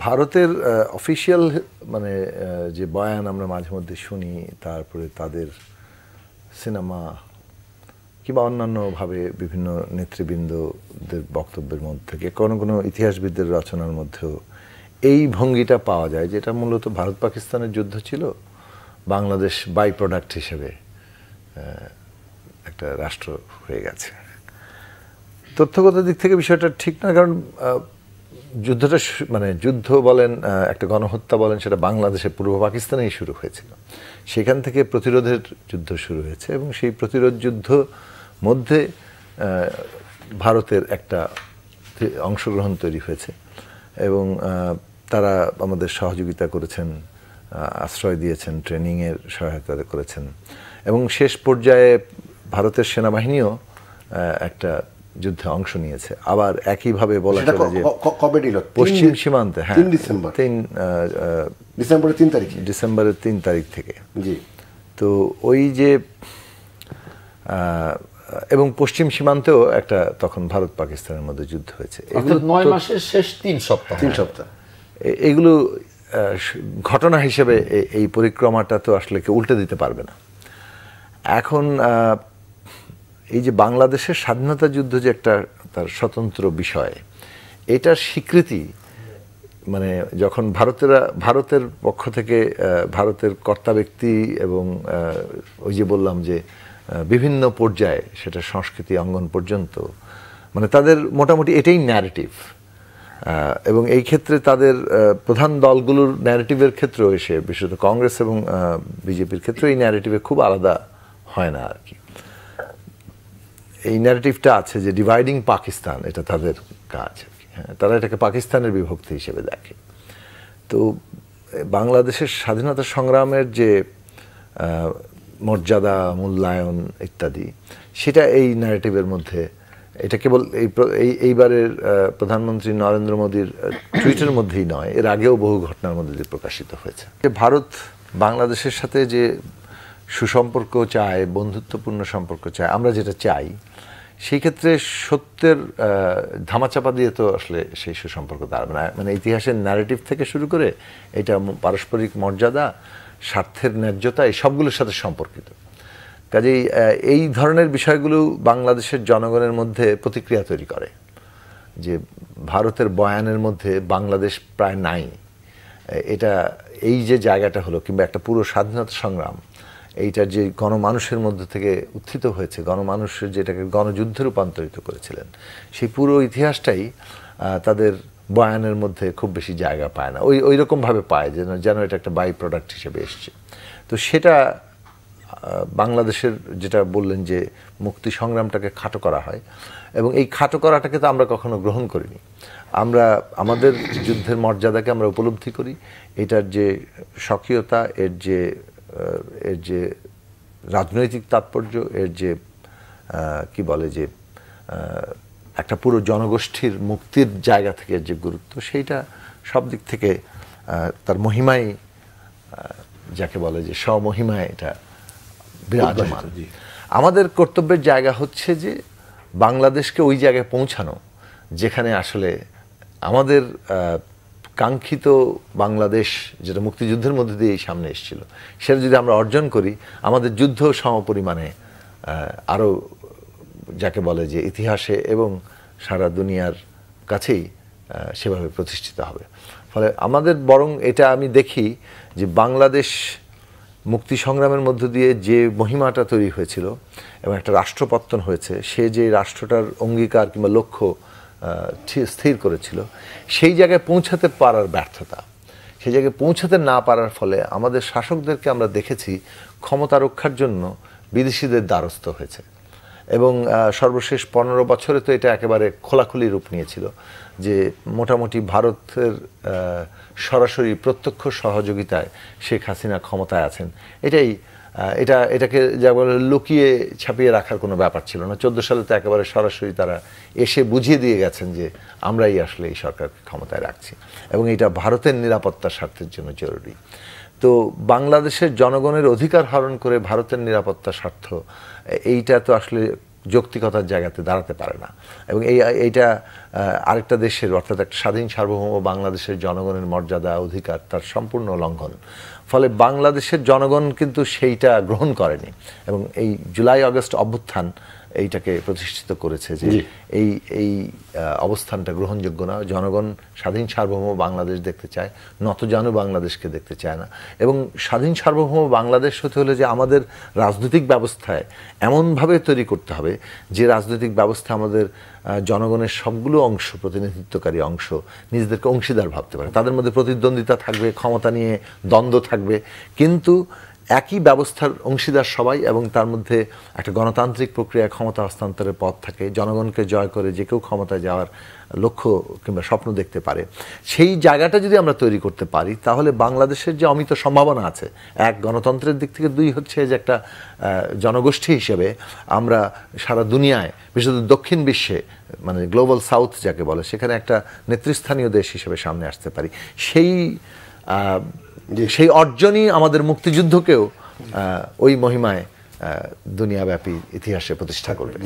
ভারতের অফিসিয়াল মানে যে বয়ান আমরা মাঝে মধ্যে শুনি, তারপরে তাদের সিনেমা কিংবা অন্যান্যভাবে বিভিন্ন নেতৃবৃন্দদের বক্তব্যের মধ্যে থেকে কোনো কোনো ইতিহাসবিদদের রচনার মধ্যেও এই ভঙ্গিটা পাওয়া যায়, যেটা মূলত ভারত পাকিস্তানের যুদ্ধ ছিল, বাংলাদেশ বাই প্রোডাক্ট হিসেবে একটা রাষ্ট্র হয়ে গেছে। তথ্যগত দিক থেকে বিষয়টা ঠিক না, কারণ যুদ্ধটা মানে যুদ্ধ বলেন, একটা গণহত্যা বলেন, সেটা বাংলাদেশে পূর্ব পাকিস্তানেই শুরু হয়েছিল। সেখান থেকে প্রতিরোধের যুদ্ধ শুরু হয়েছে এবং সেই প্রতিরোধ যুদ্ধ মধ্যে ভারতের একটা অংশগ্রহণ তৈরি হয়েছে এবং তারা আমাদের সহযোগিতা করেছেন, আশ্রয় দিয়েছেন, ট্রেনিংয়ের সহায়তা করেছেন এবং শেষ পর্যায়ে ভারতের সেনাবাহিনীও একটা যুদ্ধে অংশ নিয়েছে। আবার একইভাবে বলা চলে যে কবে দিল? পশ্চিম সীমান্তে, হ্যাঁ, 3 ডিসেম্বর, ডিসেম্বরের 3 তারিখ থেকে। জি। তো ওই যে এবং পশ্চিম সীমান্তেও একটা তখন ভারত পাকিস্তানের মধ্যে যুদ্ধ হয়েছে। এগুলো 9 মাসের শেষ 3 সপ্তাহ। এগুলো ঘটনা হিসেবে এই পরিক্রমাটা তো আসলে কেউ উল্টে দিতে পারবে না। এখন এই যে বাংলাদেশের স্বাধীনতা যুদ্ধ যে একটা তার স্বতন্ত্র বিষয়, এটার স্বীকৃতি মানে যখন ভারতের পক্ষ থেকে ভারতের কর্তা ব্যক্তি এবং ওই যে বললাম যে বিভিন্ন পর্যায়ে, সেটা সংস্কৃতি অঙ্গন পর্যন্ত, মানে তাদের মোটামুটি এটাই ন্যারেটিভ। এবং এই ক্ষেত্রে তাদের প্রধান দলগুলোর ন্যারেটিভের ক্ষেত্রেও এসে, বিশেষত কংগ্রেস এবং বিজেপির ক্ষেত্রে এই ন্যারেটিভে খুব আলাদা হয় না আর কি। এই ন্যারেটিভটা আছে যে ডিভাইডিং পাকিস্তান, এটা তাদের কাজ। হ্যাঁ, তারা এটাকে পাকিস্তানের বিভক্তি হিসেবে দেখে। তো বাংলাদেশের স্বাধীনতা সংগ্রামের যে মর্যাদা, মূল্যায়ন ইত্যাদি, সেটা এই ন্যারেটিভের মধ্যে, এটা কেবল এইবারের প্রধানমন্ত্রী নরেন্দ্র মোদীর টুইটের মধ্যেই নয়, এর আগেও বহু ঘটনার মধ্যে দিয়ে প্রকাশিত হয়েছে। ভারত বাংলাদেশের সাথে যে সুসম্পর্ক চায়, বন্ধুত্বপূর্ণ সম্পর্ক চায়, আমরা যেটা চাই, সেই ক্ষেত্রে সত্যের ধামাচাপা দিয়ে তো আসলে সেই সুসম্পর্ক দাঁড়াবে না। মানে ইতিহাসের ন্যারেটিভ থেকে শুরু করে এটা পারস্পরিক মর্যাদা, স্বার্থের ন্যায্যতা, এই সবগুলোর সাথে সম্পর্কিত। কাজেই এই ধরনের বিষয়গুলো বাংলাদেশের জনগণের মধ্যে প্রতিক্রিয়া তৈরি করে যে ভারতের বয়ানের মধ্যে বাংলাদেশ প্রায় নাই। এটা এই যে জায়গাটা হলো, কিংবা একটা পুরো স্বাধীনতা সংগ্রাম, এইটার যে গণমানুষের মধ্যে থেকে উত্থিত হয়েছে, গণমানুষের যেটাকে গণযুদ্ধে রূপান্তরিত করেছিলেন, সেই পুরো ইতিহাসটাই তাদের বয়ানের মধ্যে খুব বেশি জায়গা পায় না। ওই রকমভাবে পায় যেন এটা একটা বাই প্রোডাক্ট হিসেবে এসছে। তো সেটা বাংলাদেশের, যেটা বললেন যে মুক্তি সংগ্রামটাকে খাটো করা হয়, এবং এই খাটো করাটাকে তো আমরা কখনো গ্রহণ করিনি। আমরা আমাদের যুদ্ধের মর্যাদাকে আমরা উপলব্ধি করি, এটার যে স্বকীয়তা, এর যে রাজনৈতিক তাৎপর্য, এর যে কি বলে যে একটা পুরো জনগোষ্ঠীর মুক্তির জায়গা থেকে যে গুরুত্ব, সেইটা সব দিক থেকে তার মহিমাই, যাকে বলে যে স্বমহিমায় এটা বিরাজমান। আমাদের কর্তব্যের জায়গা হচ্ছে যে বাংলাদেশকে ওই জায়গায় পৌঁছানো যেখানে আসলে আমাদের কাঙ্ক্ষিত বাংলাদেশ, যেটা মুক্তিযুদ্ধের মধ্যে দিয়েই সামনে এসেছিল, সেটা যদি আমরা অর্জন করি, আমাদের যুদ্ধ সমপরিমাণে আরও, যাকে বলে যে ইতিহাসে এবং সারা দুনিয়ার কাছেই সেভাবে প্রতিষ্ঠিত হবে। ফলে আমাদের বরং এটা আমি দেখি যে বাংলাদেশ মুক্তি সংগ্রামের মধ্য দিয়ে যে মহিমাটা তৈরি হয়েছিল এবং একটা রাষ্ট্রপত্তন হয়েছে, সে যে রাষ্ট্রটার অঙ্গীকার কিংবা লক্ষ্য স্থির করেছিল, সেই জায়গায় পৌঁছাতে পারার ব্যর্থতা, সেই জায়গায় পৌঁছাতে না পারার ফলে আমাদের শাসকদেরকে আমরা দেখেছি ক্ষমতা রক্ষার জন্য বিদেশিদের দ্বারস্থ হয়েছে। এবং সর্বশেষ 15 বছরে তো এটা একেবারে খোলাখুলি রূপ নিয়েছিল যে মোটামুটি ভারতের সরাসরি প্রত্যক্ষ সহযোগিতায় শেখ হাসিনা ক্ষমতায় আছেন। এটাকে যা বলে লুকিয়ে ছাপিয়ে রাখার কোনো ব্যাপার ছিল না। 14 সালে তো একেবারে সরাসরি তারা এসে বুঝিয়ে দিয়ে গেছেন যে আমরাই আসলে এই সরকারকে ক্ষমতায় রাখছি এবং এটা ভারতের নিরাপত্তার স্বার্থের জন্য জরুরি। তো বাংলাদেশের জনগণের অধিকার হরণ করে ভারতের নিরাপত্তা স্বার্থ, এইটা তো আসলে যৌক্তিকতার জায়গাতে দাঁড়াতে পারে না। এবং এইটা আরেকটা দেশের অর্থাৎ একটা স্বাধীন সার্বভৌম বাংলাদেশের জনগণের মর্যাদা অধিকার তার সম্পূর্ণ লঙ্ঘন। ফলে বাংলাদেশের জনগণ কিন্তু সেইটা গ্রহণ করেনি এবং এই জুলাই আগস্ট অভ্যুত্থান এইটাকে প্রতিষ্ঠিত করেছে যে এই অবস্থানটা গ্রহণযোগ্য না। জনগণ স্বাধীন সার্বভৌম বাংলাদেশ দেখতে চায়, নতজানু বাংলাদেশকে দেখতে চায় না। এবং স্বাধীন সার্বভৌম বাংলাদেশ হতে হলে যে আমাদের রাজনৈতিক ব্যবস্থায় এমনভাবে তৈরি করতে হবে যে রাজনৈতিক ব্যবস্থা আমাদের জনগণের সবগুলো অংশ, প্রতিনিধিত্বকারী অংশ নিজেদেরকে অংশীদার ভাবতে পারে। তাদের মধ্যে প্রতিদ্বন্দ্বিতা থাকবে, ক্ষমতা নিয়ে দ্বন্দ্ব থাকবে, কিন্তু একই ব্যবস্থার অংশীদার সবাই এবং তার মধ্যে একটা গণতান্ত্রিক প্রক্রিয়া, ক্ষমতা হস্তান্তরের পথ থাকে। জনগণকে জয় করে যে কেউ ক্ষমতায় যাওয়ার লক্ষ্য কিংবা স্বপ্ন দেখতে পারে। সেই জায়গাটা যদি আমরা তৈরি করতে পারি তাহলে বাংলাদেশের যে অমিত সম্ভাবনা আছে, এক গণতন্ত্রের দিক থেকে, দুই হচ্ছে যে একটা জনগোষ্ঠী হিসেবে আমরা সারা দুনিয়ায়, বিশেষত দক্ষিণ বিশ্বে, মানে গ্লোবাল সাউথ যাকে বলে, সেখানে একটা নেতৃস্থানীয় দেশ হিসেবে সামনে আসতে পারি। সেই অর্জনই আমাদের মুক্তিযুদ্ধকেও ওই মহিমায় দুনিয়াব্যাপী ইতিহাসে প্রতিষ্ঠা করবে।